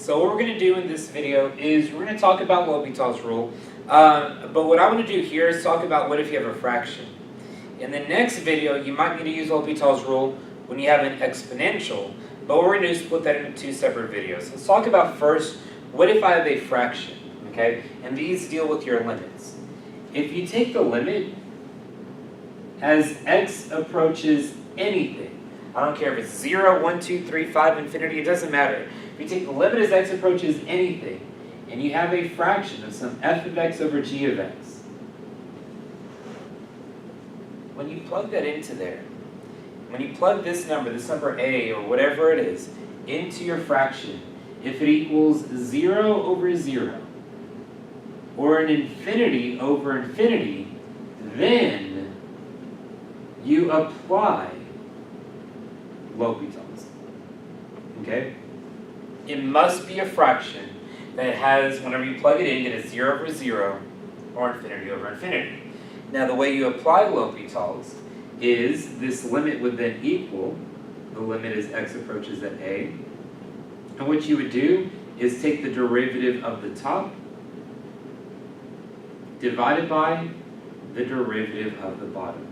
So what we're going to do in this video is we're going to talk about L'Hopital's rule, but what I want to do here is talk about what if you have a fraction. In the next video, you might need to use L'Hopital's rule when you have an exponential, but we're going to split that into two separate videos. Let's talk about first, what if I have a fraction, okay? And these deal with your limits. If you take the limit as x approaches anything, I don't care if it's 0, 1, 2, 3, 5, infinity, it doesn't matter. If you take the limit as x approaches anything, and you have a fraction of some f of x over g of x, when you plug that into there, when you plug this number a, or whatever it is, into your fraction, if it equals 0 over 0, or an infinity over infinity, then you apply L'Hopital's. Okay? It must be a fraction that has, whenever you plug it in, it is 0 over 0 or infinity over infinity. Now the way you apply L'Hopital's is this limit would then equal, the limit as x approaches at a, and what you would do is take the derivative of the top divided by the derivative of the bottom.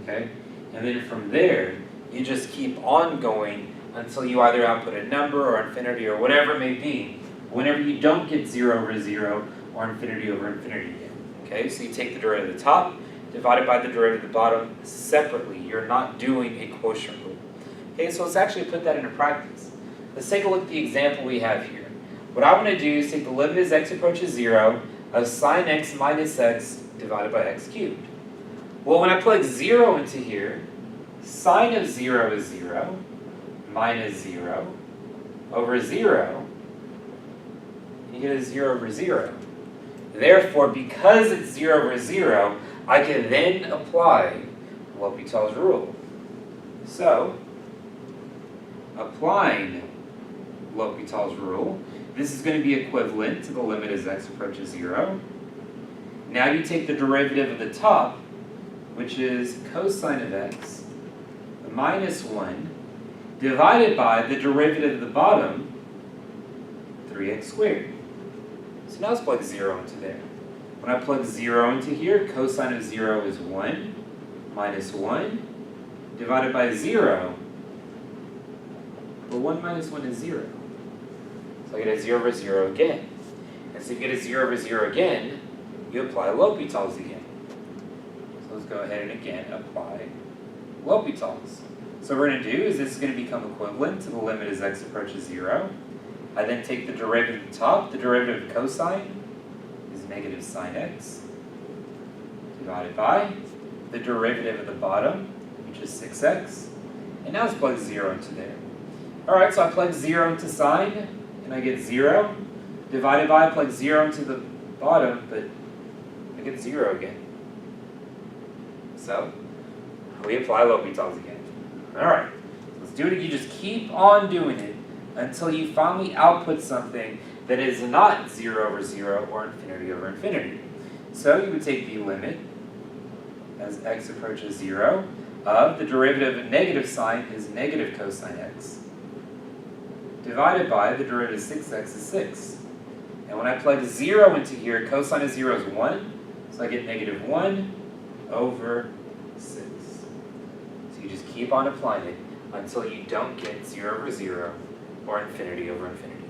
Okay? And then from there, you just keep on going until you either output a number or infinity or whatever it may be, whenever you don't get 0 over 0 or infinity over infinity again. Okay, so you take the derivative of the top, divided by the derivative of the bottom separately. You're not doing a quotient rule. Okay, so let's actually put that into practice. Let's take a look at the example we have here. What I want to do is take the limit as x approaches 0 of sine x minus x divided by x cubed. Well, when I plug 0 into here, sine of 0 is 0, minus 0, over 0, and you get a 0 over 0. Therefore, because it's 0 over 0, I can then apply L'Hopital's rule. So, applying L'Hopital's rule, this is going to be equivalent to the limit as x approaches 0. Now you take the derivative of the top, which is cosine of x minus 1, divided by the derivative of the bottom, 3x squared. So now let's plug 0 into there. When I plug 0 into here, cosine of 0 is 1, minus 1, divided by 0. Well, 1 minus 1 is 0. So I get a 0 over 0 again. And so you get a 0 over 0 again, you apply L'Hopital's again. So let's go ahead and again apply L'Hopital's. So what we're going to do is this is going to become equivalent to the limit as x approaches 0. I then take the derivative of the top, the derivative of cosine is negative sine x, divided by the derivative of the bottom, which is 6x. And now let's plug 0 into there. Alright, so I plug 0 into sine, and I get 0. Divided by, I plug 0 into the bottom, but I get 0 again. So, we apply L'Hopital's again. Alright, let's do it. You just keep on doing it until you finally output something that is not 0 over 0 or infinity over infinity. So you would take the limit as x approaches 0 of the derivative of negative sine is negative cosine x, divided by the derivative of 6x is 6. And when I plug 0 into here, cosine of 0 is 1, so I get negative 1 over 6. So you just keep on applying it until you don't get 0 over 0 or infinity over infinity.